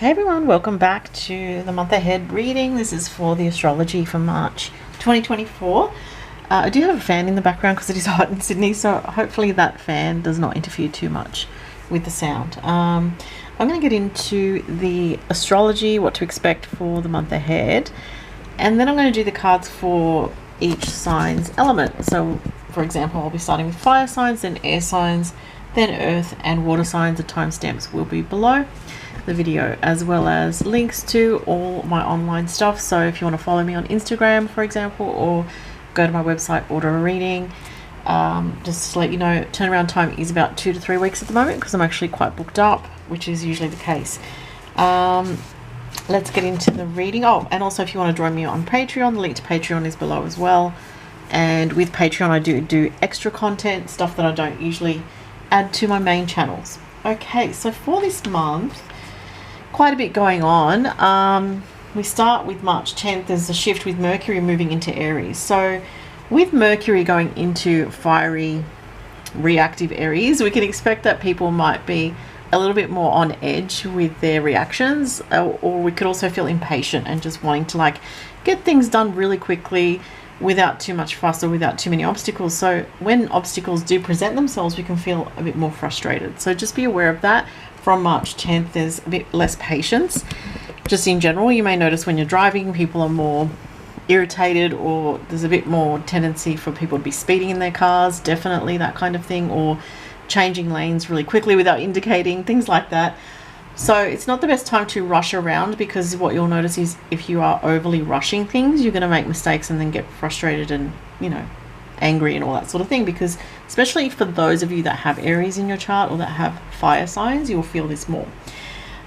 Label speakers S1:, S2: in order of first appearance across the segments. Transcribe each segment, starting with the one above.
S1: Hey everyone, welcome back to the month ahead reading. This is for the astrology for March 2024. I do have a fan in the background because it is hot in Sydney, so hopefully that fan does not interfere too much with the sound. I'm going to get into the astrology, what to expect for the month ahead, and then I'm going to do the cards for each sign's element. So for example, I'll be starting with fire signs, then air signs, then earth and water signs. The timestamps will be below the video, as well as links to all my online stuff. So if you want to follow me on Instagram, for example, or go to my website, order a reading, just to let you know, turnaround time is about 2 to 3 weeks at the moment because I'm actually quite booked up, which is usually the case. Let's get into the reading. Oh, and also if you want to join me on Patreon, the link to Patreon is below as well. And with Patreon, I do extra content, stuff that I don't usually add to my main channels. Okay, so for this month, quite a bit going on. We start with March 10th. There's a shift with Mercury moving into Aries. So with Mercury going into fiery, reactive Aries, we can expect that people might be a little bit more on edge with their reactions, or we could also feel impatient and just wanting to like get things done really quickly without too much fuss or without too many obstacles. So when obstacles do present themselves, we can feel a bit more frustrated. So just be aware of that. From March 10th, there's a bit less patience. Just in general, you may notice when you're driving, people are more irritated, or there's a bit more tendency for people to be speeding in their cars, definitely that kind of thing, or changing lanes really quickly without indicating, things like that. So it's not the best time to rush around, because what you'll notice is if you are overly rushing things, you're going to make mistakes and then get frustrated and, you know, angry and all that sort of thing. Because especially for those of you that have Aries in your chart or that have fire signs, you'll feel this more.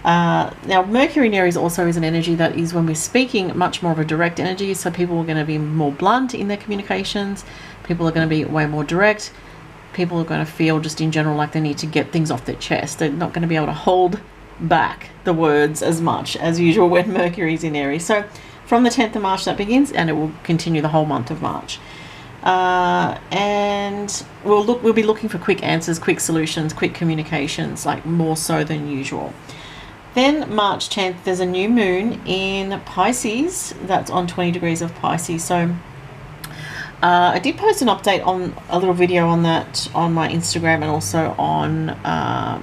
S1: Now Mercury in Aries also is an energy that is, when we're speaking, much more of a direct energy. So people are going to be more blunt in their communications. People are going to be way more direct. People are going to feel just in general like they need to get things off their chest. They're not going to be able to hold back the words as much as usual when Mercury is in Aries. So from the 10th of March that begins, and it will continue the whole month of March. And we'll be looking for quick answers, quick solutions, quick communications, like more so than usual. Then March 10th, there's a new moon in Pisces. That's on 20 degrees of Pisces. So I did post an update on a little video on that on my Instagram, and also on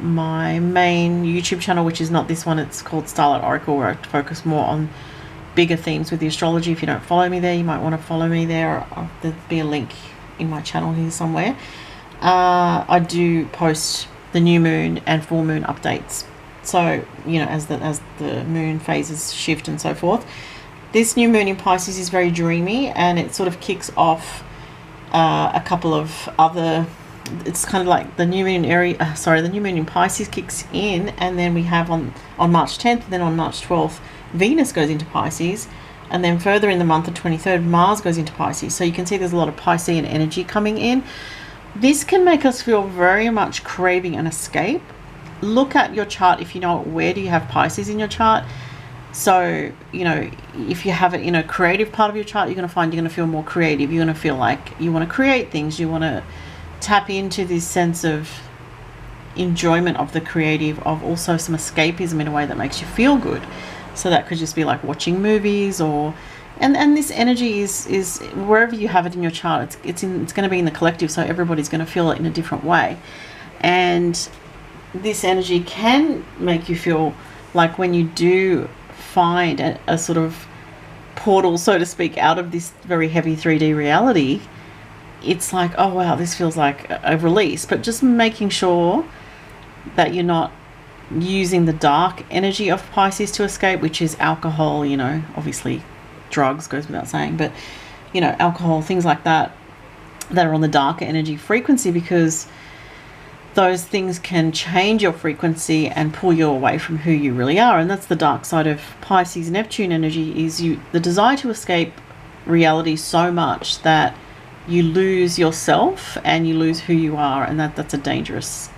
S1: my main YouTube channel, which is not this one. It's called Starlight Oracle, where I focus more on bigger themes with the astrology. If you don't follow me there, you might want to follow me there. There'll be a link in my channel here somewhere. I do post the new moon and full moon updates, so you know, as the moon phases shift and so forth. This new moon in Pisces is very dreamy, and it sort of kicks off a couple of other. It's kind of like the new moon in the new moon in Pisces kicks in, and then we have on March 10th, and then on March 12th, Venus goes into Pisces, and then further in the month of 23rd, Mars goes into Pisces. So you can see there's a lot of Piscean energy coming in. This can make us feel very much craving an escape. Look at your chart if you know where do you have Pisces in your chart. So, you know, if you have it in a creative part of your chart, you're going to find you're going to feel more creative. You're going to feel like you want to create things. You want to tap into this sense of enjoyment of the creative, of also some escapism in a way that makes you feel good. So that could just be like watching movies, or and this energy is wherever you have it in your chart, it's going to be in the collective, so everybody's going to feel it in a different way. And this energy can make you feel like when you do find a sort of portal, so to speak, out of this very heavy 3D reality, it's like, oh wow, this feels like a release. But just making sure that you're not using the dark energy of Pisces to escape, which is alcohol, you know, obviously drugs goes without saying, but you know, alcohol, things like that are on the darker energy frequency, because those things can change your frequency and pull you away from who you really are. And that's the dark side of Pisces Neptune energy, is the desire to escape reality so much that you lose yourself and you lose who you are, and that's a dangerous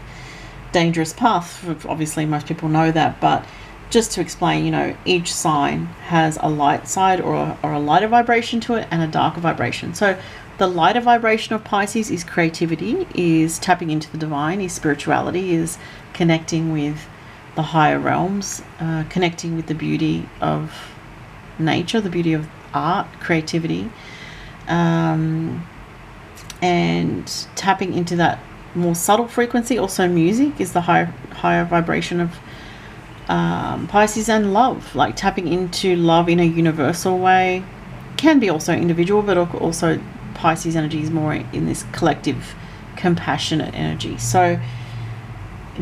S1: path. Obviously most people know that, but just to explain, you know, each sign has a light side or a lighter vibration to it, and a darker vibration. So the lighter vibration of Pisces is creativity, is tapping into the divine, is spirituality, is connecting with the higher realms, connecting with the beauty of nature, the beauty of art, creativity, and tapping into that more subtle frequency. Also music is the higher vibration of Pisces, and love, like tapping into love in a universal way. Can be also individual, but also Pisces energy is more in this collective compassionate energy. So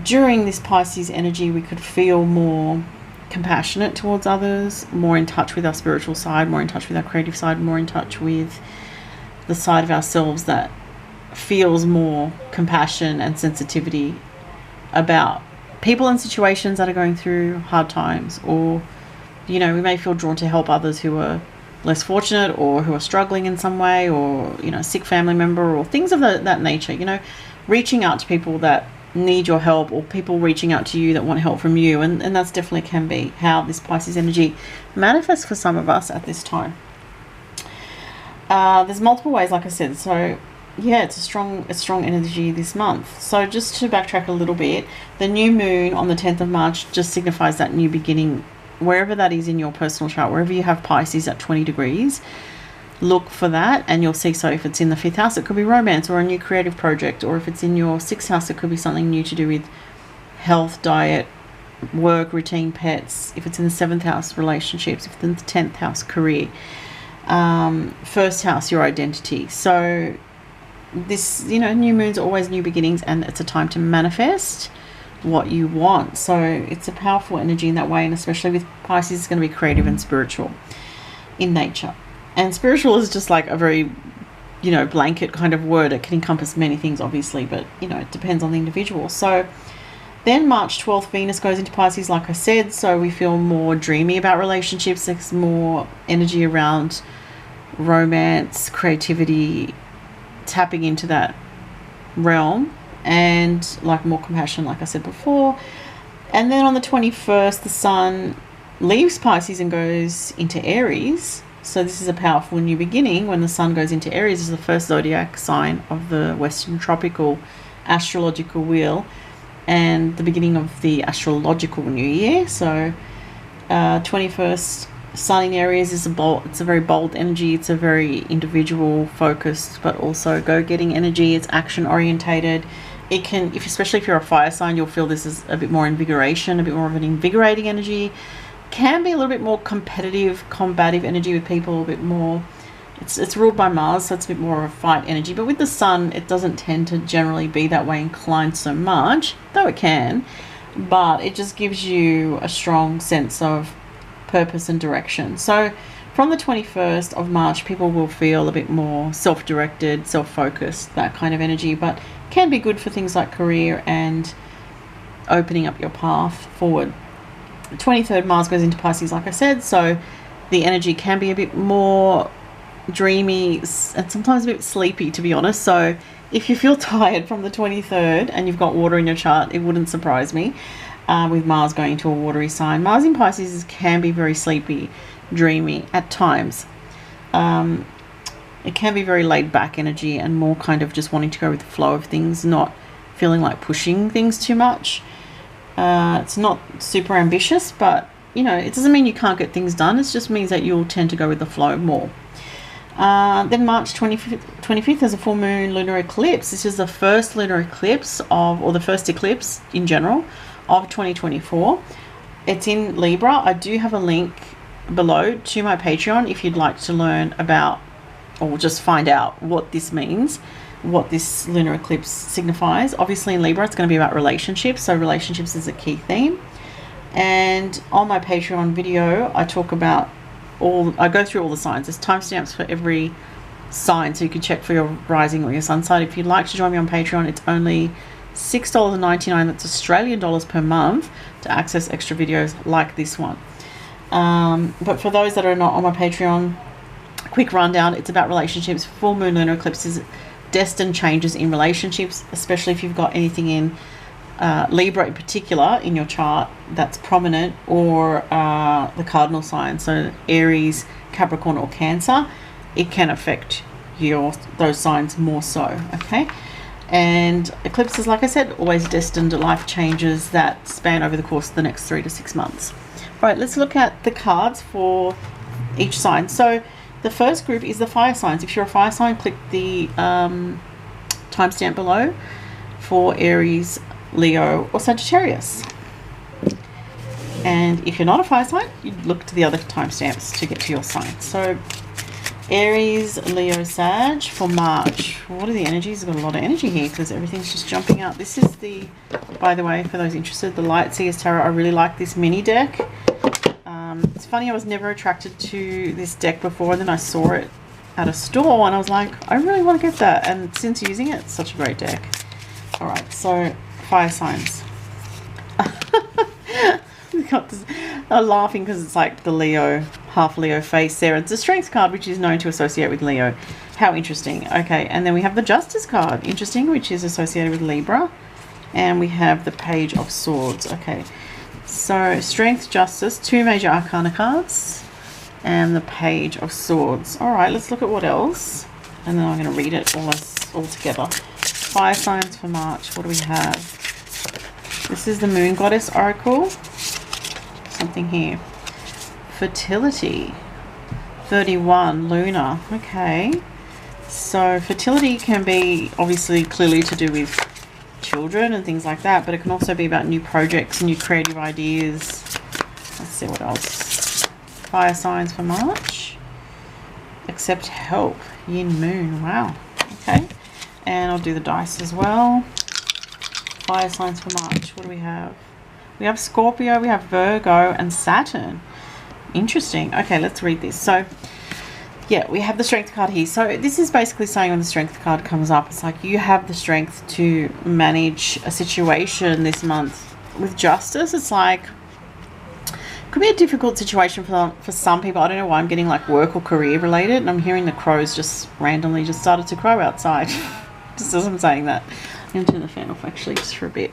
S1: during this Pisces energy, we could feel more compassionate towards others, more in touch with our spiritual side, more in touch with our creative side, more in touch with the side of ourselves that feels more compassion and sensitivity about people and situations that are going through hard times. Or, you know, we may feel drawn to help others who are less fortunate or who are struggling in some way, or, you know, a sick family member or things of that nature. You know, reaching out to people that need your help, or people reaching out to you that want help from you, and that's definitely can be how this Pisces energy manifests for some of us at this time. There's multiple ways, like I said. So yeah, it's a strong energy this month. So just to backtrack a little bit, the new moon on the 10th of March just signifies that new beginning, wherever that is in your personal chart, wherever you have Pisces at 20 degrees. Look for that and you'll see. So if it's in the 5th house, it could be romance or a new creative project, or if it's in your 6th house, it could be something new to do with health, diet, work, routine, pets. If it's in the 7th house, relationships. If it's in the 10th house, career. 1st house, your identity. So this, you know, new moon's always new beginnings, and it's a time to manifest what you want. So it's a powerful energy in that way, and especially with Pisces, it's going to be creative and spiritual in nature. And spiritual is just like a very, you know, blanket kind of word. It can encompass many things, obviously, but, you know, it depends on the individual. So then March 12th, Venus goes into Pisces, like I said, so we feel more dreamy about relationships. There's more energy around romance, creativity, tapping into that realm, and like more compassion, like I said before. And then on the 21st, the Sun leaves Pisces and goes into Aries. So this is a powerful new beginning. When the Sun goes into Aries, is the first zodiac sign of the Western tropical astrological wheel, and the beginning of the astrological new year. So 21st, Sun in Aries is it's a very bold energy. It's a very individual focused, but also go-getting energy. It's action orientated. It can, especially if you're a fire sign, you'll feel this is a bit more invigoration, a bit more of an invigorating energy. Can be a little bit more competitive, combative energy with people, a bit more. It's ruled by Mars, so it's a bit more of a fight energy. But with the Sun, it doesn't tend to generally be that way inclined so much, though it can. But it just gives you a strong sense of purpose and direction. So from the 21st of March, people will feel a bit more self-directed, self-focused, that kind of energy, but can be good for things like career and opening up your path forward. The 23rd, Mars goes into Pisces, like I said, so the energy can be a bit more dreamy and sometimes a bit sleepy, to be honest. So if you feel tired from the 23rd and you've got water in your chart, it wouldn't surprise me. With Mars going into a watery sign, Mars in Pisces can be very sleepy, dreamy at times. It can be very laid back energy and more kind of just wanting to go with the flow of things, not feeling like pushing things too much. It's not super ambitious, but, you know, it doesn't mean you can't get things done. It just means that you'll tend to go with the flow more. Then March 25th, there's a full moon lunar eclipse. This is the first lunar eclipse or the first eclipse in general of 2024. It's in Libra. I do have a link below to my Patreon if you'd like to learn about or just find out what this means, what this lunar eclipse signifies. Obviously in Libra, it's going to be about relationships, so relationships is a key theme. And on my Patreon video, I talk about I go through all the signs. There's timestamps for every sign, so you can check for your rising or your sun sign. If you'd like to join me on Patreon, it's only $6.99, that's Australian dollars per month, to access extra videos like this one. But for those that are not on my Patreon, quick rundown, it's about relationships. Full moon lunar eclipses, destined changes in relationships, especially if you've got anything in Libra in particular in your chart that's prominent, or the cardinal sign, so Aries, Capricorn or Cancer. It can affect those signs more so, okay? And eclipses, like I said, always destined to life changes that span over the course of the next 3 to 6 months. Right, let's look at the cards for each sign. So the first group is the fire signs. If you're a fire sign, click the timestamp below for Aries, Leo, or Sagittarius. And if you're not a fire sign, you look to the other timestamps to get to your sign. So Aries, Leo, Sag for March. What are the energies? I've got a lot of energy here because everything's just jumping out. This is the, by the way, for those interested, the Light Seers Tarot. I really like this mini deck. It's funny, I was never attracted to this deck before, and then I saw it at a store and I was like, I really want to get that. And since using it, it's such a great deck. All right, so fire signs. I'm laughing because it's like the Leo, half Leo face there. It's a strength card, which is known to associate with Leo. How interesting. Okay, and then we have the Justice card, interesting, which is associated with Libra. And we have the Page of Swords. Okay, so Strength, Justice, 2 major arcana cards, and the Page of Swords. All right, let's look at what else. And then I'm going to read it all together. Fire signs for March. What do we have? This is the Moon Goddess Oracle. Something here. Fertility. 31. Lunar. Okay. So fertility can be obviously clearly to do with children and things like that, but it can also be about new projects, new creative ideas. Let's see what else. Fire signs for March. Accept help. Yin Moon. Wow. Okay. And I'll do the dice as well. Fire signs for March. What do we have? We have Scorpio, we have Virgo, and Saturn. Interesting. Okay, let's read this. So, yeah, we have the Strength card here. So this is basically saying when the Strength card comes up, it's like you have the strength to manage a situation this month. With Justice, it's like, could be a difficult situation for some people. I don't know why I'm getting like work or career related, and I'm hearing the crows just randomly just started to crow outside. Just as I'm saying that. I'm going to turn the fan off actually just for a bit.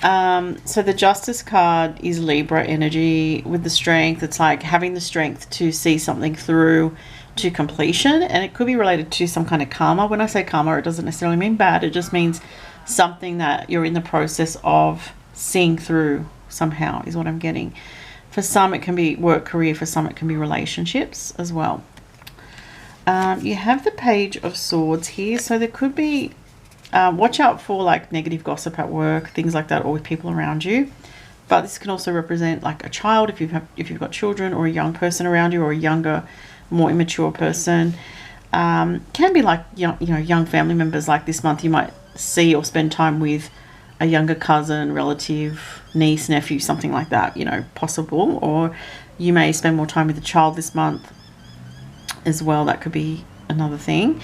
S1: So the Justice card is Libra energy. With the Strength, it's like having the strength to see something through to completion, and it could be related to some kind of karma. When I say karma, it doesn't necessarily mean bad. It just means something that you're in the process of seeing through somehow is what I'm getting. For some it can be work, career. For some it can be relationships as well. You have the Page of Swords here, so there could be watch out for like negative gossip at work, things like that, or with people around you. But this can also represent like a child if you've got children, or a young person around you, or a younger, more immature person. Can be like young family members. Like this month you might see or spend time with a younger cousin, relative, niece, nephew, something like that, possible. Or you may spend more time with a child this month as well. That could be another thing.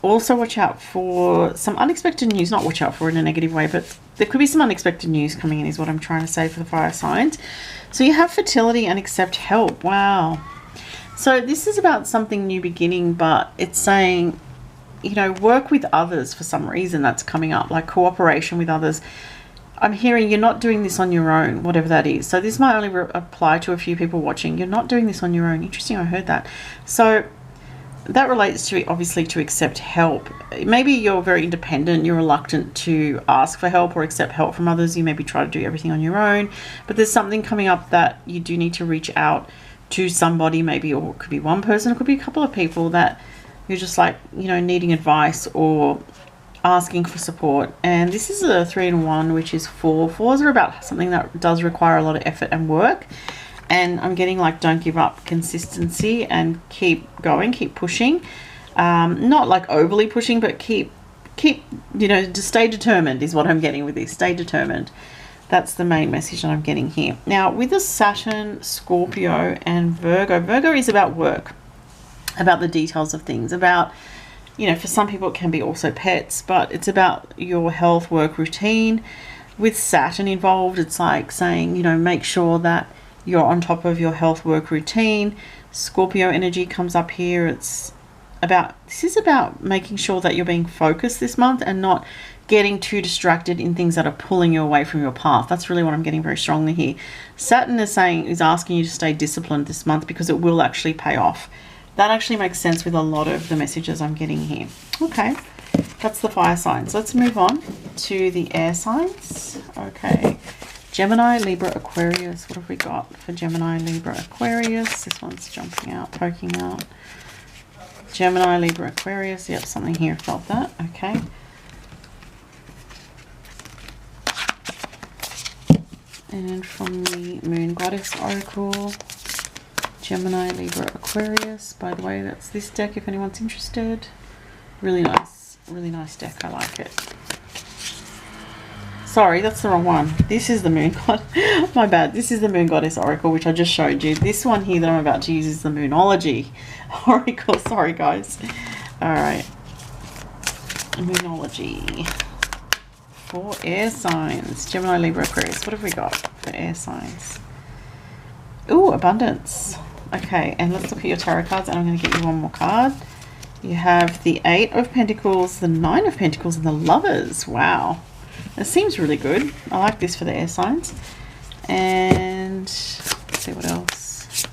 S1: Also watch out for some unexpected news. Not watch out for in a negative way, but there could be some unexpected news coming in is what I'm trying to say for the fire signs. So you have fertility and accept help. Wow. So this is about something new beginning, but it's saying, work with others for some reason. That's coming up, like cooperation with others. I'm hearing you're not doing this on your own, whatever that is. So this might only apply to a few people watching. You're not doing this on your own. Interesting, I heard that. So that relates to, obviously, to accept help. Maybe you're very independent, you're reluctant to ask for help or accept help from others. You maybe try to do everything on your own, but there's something coming up that you do need to reach out to somebody, maybe, or it could be one person, it could be a couple of people that you're just like, needing advice or asking for support. And this is a 3-in-1, which is 4. 4s are about something that does require a lot of effort and work. And I'm getting like, don't give up, consistency, and keep going, keep pushing. Not like overly pushing, but keep, just stay determined is what I'm getting with this. Stay determined. That's the main message that I'm getting here. Now, with the Saturn, Scorpio, and Virgo, Virgo is about work, about the details of things, about, for some people it can be also pets, but it's about your health, work, routine. With Saturn involved, it's like saying, make sure that you're on top of your health, work, routine. Scorpio energy comes up here. This is about making sure that you're being focused this month and not getting too distracted in things that are pulling you away from your path. That's really what I'm getting very strongly here. Saturn is asking you to stay disciplined this month because it will actually pay off. That actually makes sense with a lot of the messages I'm getting here. Okay. That's the fire signs. Let's move on to the air signs. Okay. Gemini, Libra, Aquarius. What have we got for Gemini, Libra, Aquarius? This one's jumping out, poking out. Gemini, Libra, Aquarius. Yep, something here about that. Okay. And from the Moon Goddess Oracle, Gemini, Libra, Aquarius. By the way, that's this deck if anyone's interested. Really nice deck. I like it. Sorry, that's the wrong one. This is the Moon God. My bad. This is the Moon Goddess Oracle, which I just showed you. This one here that I'm about to use is the Moonology Oracle. Sorry, guys. All right. Moonology for air signs. Gemini, Libra, Aquarius. What have we got for air signs? Ooh, abundance. Okay, and let's look at your tarot cards, and I'm going to get you one more card. You have the 8 of Pentacles, the 9 of Pentacles, and the Lovers. Wow. It seems really good. I like this for the air signs. And let's see what else.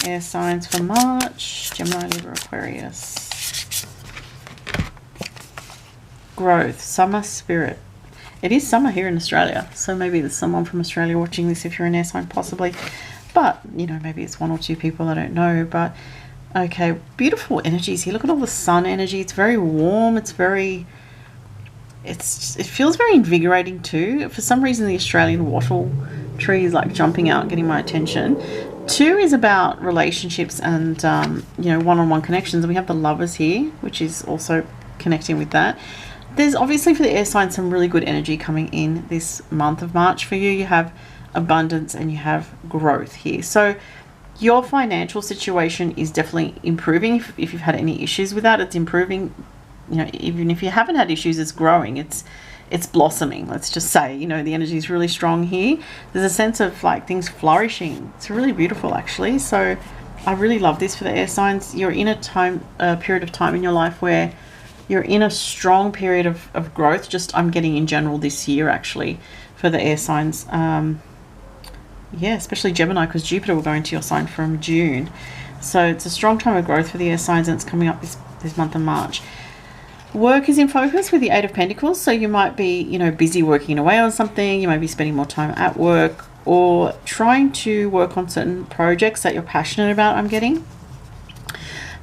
S1: Air signs for March. Gemini, Libra, Aquarius. Growth. Summer spirit. It is summer here in Australia. So maybe there's someone from Australia watching this if you're an air sign, possibly. But, you know, maybe it's 1 or 2 people. I don't know. But, okay. Beautiful energies here. Look at all the sun energy. It's very warm. It's very... it feels very invigorating too. For some reason, the Australian wattle tree is like jumping out, getting my attention. 2 is about relationships and, you know, one-on-one connections. And we have the Lovers here, which is also connecting with that. There's obviously for the air signs some really good energy coming in this month of March for you. You have abundance and you have growth here. So your financial situation is definitely improving. If you've had any issues with that, it's improving. You know, even if you haven't had issues, it's growing, it's blossoming. Let's just say, you know, the energy is really strong here. There's a sense of like things flourishing. It's really beautiful, actually. So I really love this for the air signs. You're in a period of time in your life where you're in a strong period of growth. Just I'm getting in general this year, actually, for the air signs. Yeah, especially Gemini, because Jupiter will go into your sign from June. So it's a strong time of growth for the air signs, and it's coming up this month of March. Work is in focus with the 8 of Pentacles, so you might be, you know, busy working away on something. You might be spending more time at work or trying to work on certain projects that you're passionate about, I'm getting.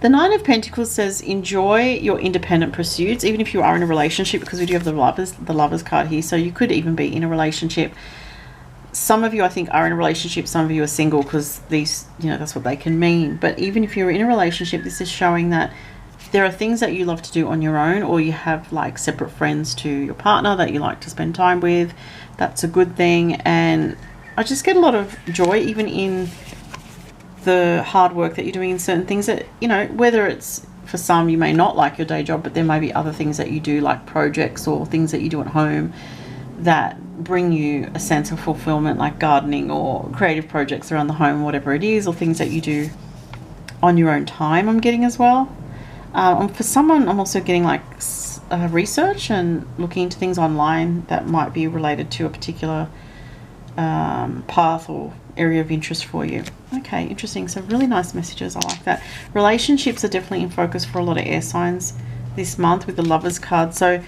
S1: The 9 of Pentacles says enjoy your independent pursuits, even if you are in a relationship, because we do have the Lovers card here, so you could even be in a relationship. Some of you, I think, are in a relationship. Some of you are single, because these, you know, that's what they can mean. But even if you're in a relationship, this is showing that there are things that you love to do on your own, or you have like separate friends to your partner that you like to spend time with. That's a good thing. And I just get a lot of joy even in the hard work that you're doing in certain things that, you know, whether it's for some you may not like your day job, but there may be other things that you do, like projects or things that you do at home that bring you a sense of fulfillment, like gardening or creative projects around the home, whatever it is, or things that you do on your own time, I'm getting as well. For someone, I'm also getting like research and looking into things online that might be related to a particular path or area of interest for you. Okay, interesting. So really nice messages. I like that. Relationships are definitely in focus for a lot of air signs this month with the Lovers card. So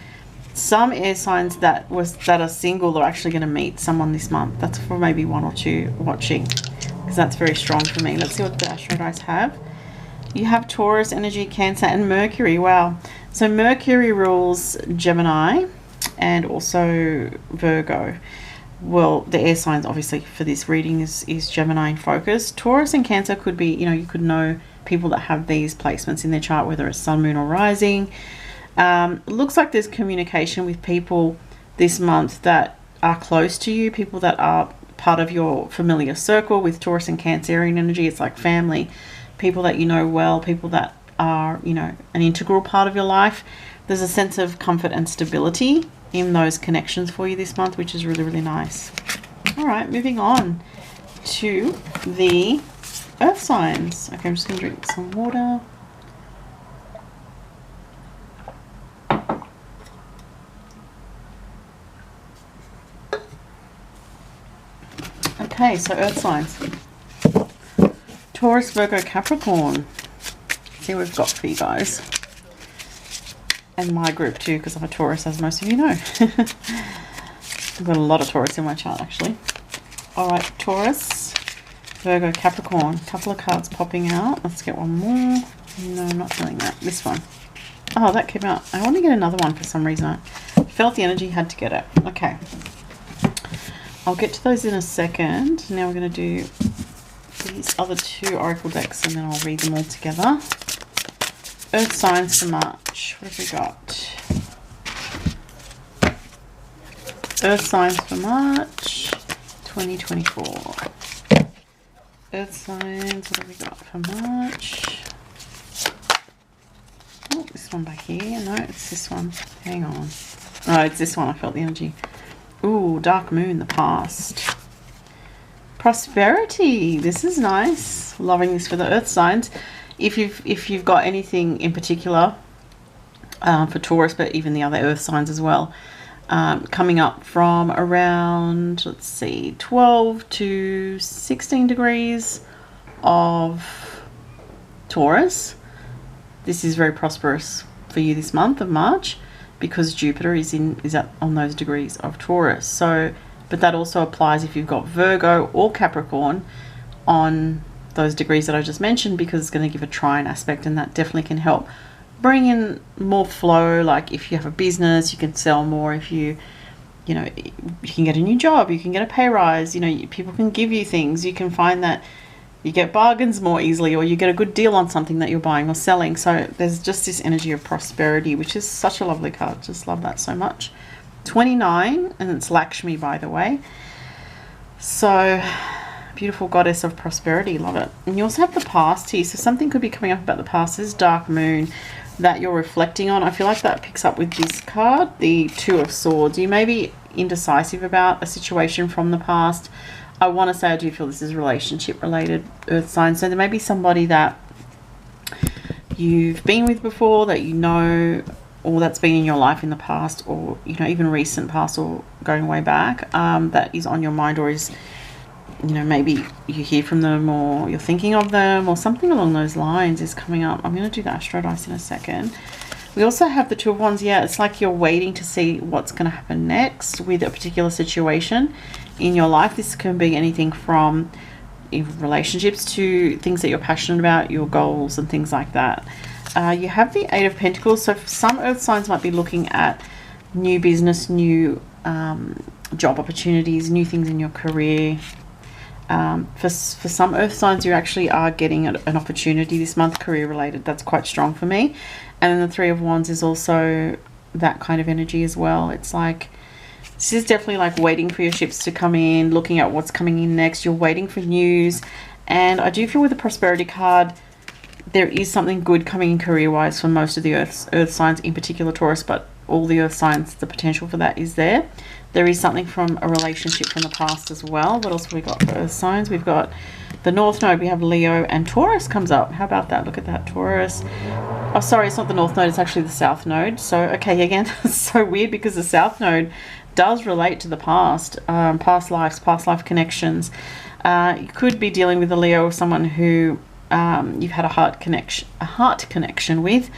S1: some air signs that are single are actually going to meet someone this month. That's for maybe 1 or 2 watching, because that's very strong for me. Let's see what the Astro Dice have. You have Taurus energy, Cancer, and Mercury. Wow. So Mercury rules Gemini and also Virgo. Well, the air signs, obviously, for this reading is Gemini in focus. Taurus and Cancer could be, you know, you could know people that have these placements in their chart, whether it's Sun, Moon, or Rising. It looks like there's communication with people this month that are close to you, people that are part of your familiar circle. With Taurus and Cancerian energy, it's like family. People that you know well, people that are, you know, an integral part of your life. There's a sense of comfort and stability in those connections for you this month, which is really, really nice. All right, moving on to the earth signs. Okay, I'm just going to drink some water. Okay, so earth signs. Taurus, Virgo, Capricorn. Let's see what we've got for you guys. And my group too, because I'm a Taurus, as most of you know. I've got a lot of Taurus in my chart, actually. All right, Taurus, Virgo, Capricorn. Couple of cards popping out. Let's get one more. No, I'm not feeling that. This one. Oh, that came out. I want to get another one for some reason. I felt the energy, had to get it. Okay. I'll get to those in a second. Now we're going to do these other two oracle decks, and then I'll read them all together. Earth signs for March. What have we got? Earth signs for March 2024. Earth signs, what have we got for March? Oh, this one back here. No, it's this one. Hang on. Oh, it's this one. I felt the energy. Ooh, dark moon, the past. Prosperity. This is nice. Loving this for the earth signs. If you've got anything in particular for Taurus, but even the other earth signs as well, coming up from around, let's see, 12 to 16 degrees of Taurus. This is very prosperous for you this month of March, because Jupiter is on those degrees of Taurus. So, but that also applies if you've got Virgo or Capricorn on those degrees that I just mentioned, because it's going to give a trine aspect, and that definitely can help bring in more flow. Like if you have a business, you can sell more. If you know, you can get a new job, you can get a pay rise, you know, people can give you things. You can find that you get bargains more easily, or you get a good deal on something that you're buying or selling. So there's just this energy of prosperity, which is such a lovely card. Just love that so much. 29, and it's Lakshmi, by the way. So beautiful goddess of prosperity. Love it. And you also have the past here. So something could be coming up about the past. This dark moon that you're reflecting on. I feel like that picks up with this card, the Two of Swords. You may be indecisive about a situation from the past. I want to say I do feel this is relationship related, earth sign. So there may be somebody that you've been with before, that you know, or that's been in your life in the past, or, you know, even recent past, or going way back, that is on your mind, or is, you know, maybe you hear from them, or you're thinking of them, or something along those lines is coming up. I'm going to do the Astro Dice in a second. We also have the Two of Wands. Yeah, it's like you're waiting to see what's going to happen next with a particular situation in your life. This can be anything from relationships to things that you're passionate about, your goals and things like that. You have the Eight of Pentacles. So some earth signs might be looking at new business, new job opportunities, new things in your career. For some earth signs, you actually are getting an opportunity this month, career related. That's quite strong for me. And then the Three of Wands is also that kind of energy as well. It's like, this is definitely like waiting for your ships to come in, looking at what's coming in next. You're waiting for news. And I do feel with the prosperity card, there is something good coming in career-wise for most of the earth signs, in particular Taurus, but all the earth signs, the potential for that is there. There is something from a relationship from the past as well. What else have we got for earth signs? We've got the North Node. We have Leo, and Taurus comes up. How about that? Look at that, Taurus. Oh, sorry, it's not the North Node. It's actually the South Node. So, okay, again, it's so weird because the South Node does relate to the past, past lives, past life connections. You could be dealing with a Leo or someone who you've had a heart connection with.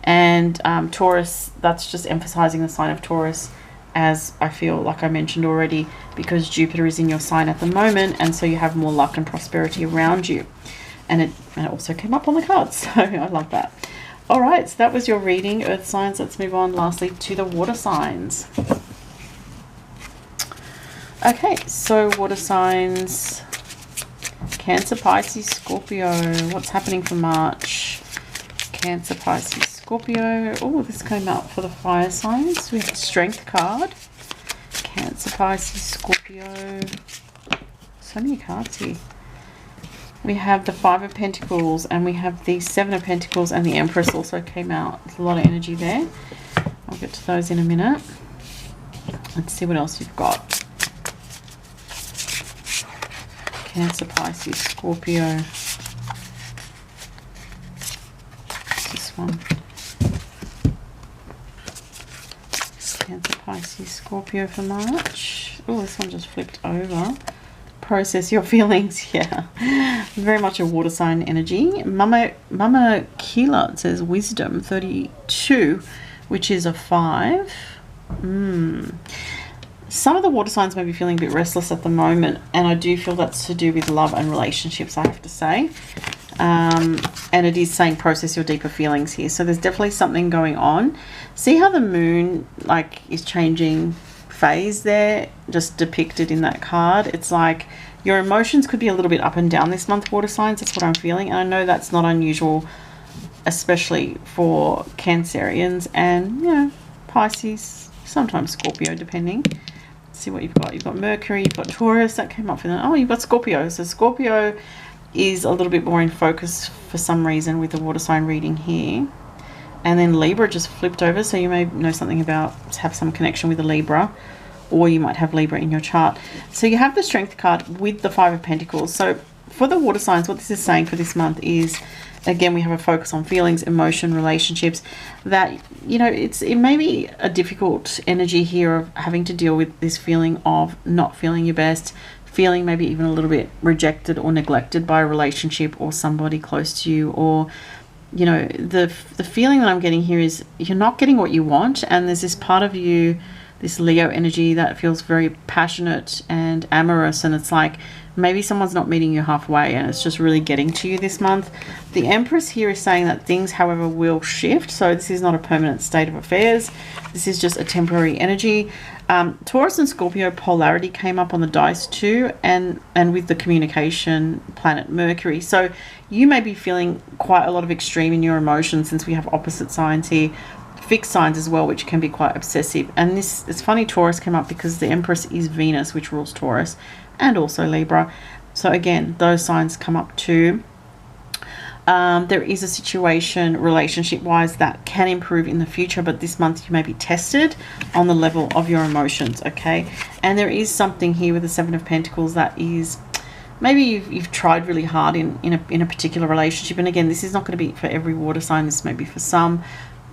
S1: And Taurus, that's just emphasizing the sign of Taurus, as I feel like I mentioned already, because Jupiter is in your sign at the moment, and so you have more luck and prosperity around you. And it also came up on the cards, so I love that. All right, so that was your reading, earth signs. Let's move on lastly to the water signs. Okay, so water signs, Cancer, Pisces, Scorpio. What's happening for March? Cancer, Pisces, Scorpio. Oh, this came out for the fire signs. We have the Strength card. Cancer, Pisces, Scorpio. So many cards here. We have the Five of Pentacles, and we have the Seven of Pentacles, and the Empress also came out. There's a lot of energy there. I'll get to those in a minute. Let's see what else you've got. Cancer, Pisces, Scorpio. This one. Cancer, Pisces, Scorpio for March. Oh, this one just flipped over. Process your feelings. Yeah, very much a water sign energy. Mama Keela, it says wisdom 32. which is a 5. Some of the water signs may be feeling a bit restless at the moment, and I do feel that's to do with love and relationships, I have to say. And it is saying process your deeper feelings here. So there's definitely something going on. See how the moon like is changing phase there, just depicted in that card. It's like your emotions could be a little bit up and down this month, water signs. That's what I'm feeling. And I know that's not unusual, especially for Cancerians and, you know, Pisces, sometimes Scorpio, depending. See what you've got. You've got Mercury, you've got Taurus. That came up for that. Oh, you've got Scorpio. So Scorpio is a little bit more in focus for some reason with the water sign reading here. And then Libra just flipped over, so you may know something about, have some connection with the Libra, or you might have Libra in your chart. So you have the Strength card with the 5 of Pentacles. So for the water signs, what this is saying for this month is, again, we have a focus on feelings, emotion, relationships, that, you know, it may be a difficult energy here of having to deal with this feeling of not feeling your best, feeling maybe even a little bit rejected or neglected by a relationship or somebody close to you, or, you know, the feeling that I'm getting here is you're not getting what you want, and there's this part of you, this Leo energy, that feels very passionate and amorous, and it's like maybe someone's not meeting you halfway and it's just really getting to you this month. The Empress here is saying that things, however, will shift. So this is not a permanent state of affairs. This is just a temporary energy. Taurus and Scorpio polarity came up on the dice too, and with the communication planet Mercury. So you may be feeling quite a lot of extreme in your emotions, since we have opposite signs here. Fixed signs as well, which can be quite obsessive. And this, it's funny Taurus came up because the Empress is Venus, which rules Taurus, and also Libra. So again, those signs come up too. There is a situation relationship wise that can improve in the future, but this month you may be tested on the level of your emotions, okay? And there is something here with the 7 of Pentacles that is, maybe you've tried really hard in a particular relationship. And again, this is not going to be for every water sign, this may be for some,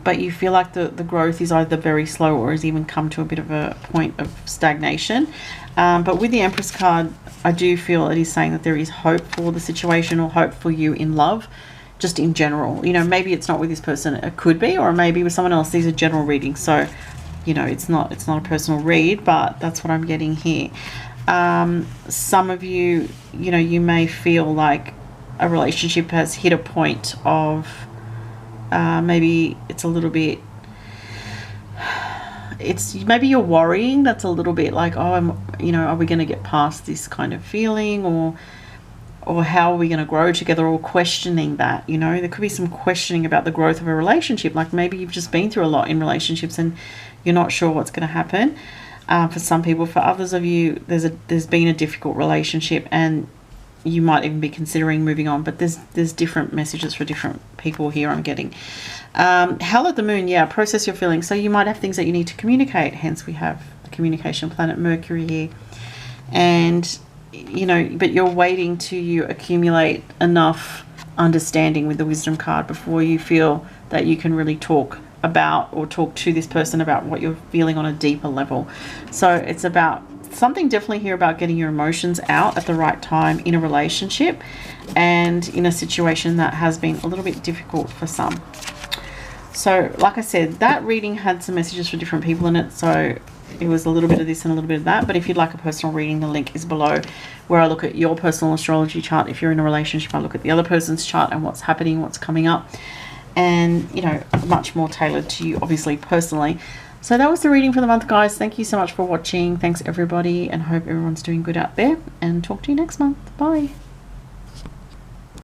S1: but you feel like the growth is either very slow or has even come to a bit of a point of stagnation. But with the Empress card, I do feel it is saying that there is hope for the situation, or hope for you in love, just in general. You know, maybe it's not with this person, it could be, or maybe with someone else. These are general readings, so, you know, it's not a personal read, but that's what I'm getting here. Some of you, you know, you may feel like a relationship has hit a point of, maybe it's a little bit, it's maybe you're worrying, that's a little bit like, oh, you know, are we going to get past this kind of feeling, or how are we going to grow together, or questioning that, you know. There could be some questioning about the growth of a relationship, like maybe you've just been through a lot in relationships and you're not sure what's going to happen. For some people, for others of you, there's been a difficult relationship and you might even be considering moving on, but there's different messages for different people here, I'm getting. Hell at the moon, yeah, process your feelings. So you might have things that you need to communicate, hence we have the communication planet Mercury here. And, you know, but you're waiting till you accumulate enough understanding with the wisdom card before you feel that you can really talk about, or talk to this person about what you're feeling on a deeper level. So it's about something definitely here about getting your emotions out at the right time in a relationship and in a situation that has been a little bit difficult for some. So like I said, that reading had some messages for different people in it, so it was a little bit of this and a little bit of that. But if you'd like a personal reading, the link is below, where I look at your personal astrology chart. If you're in a relationship, I look at the other person's chart and what's happening, what's coming up, and, you know, much more tailored to you, obviously, personally. So that was the reading for the month, guys. Thank you so much for watching. Thanks, everybody, and hope everyone's doing good out there, and talk to you next month. Bye.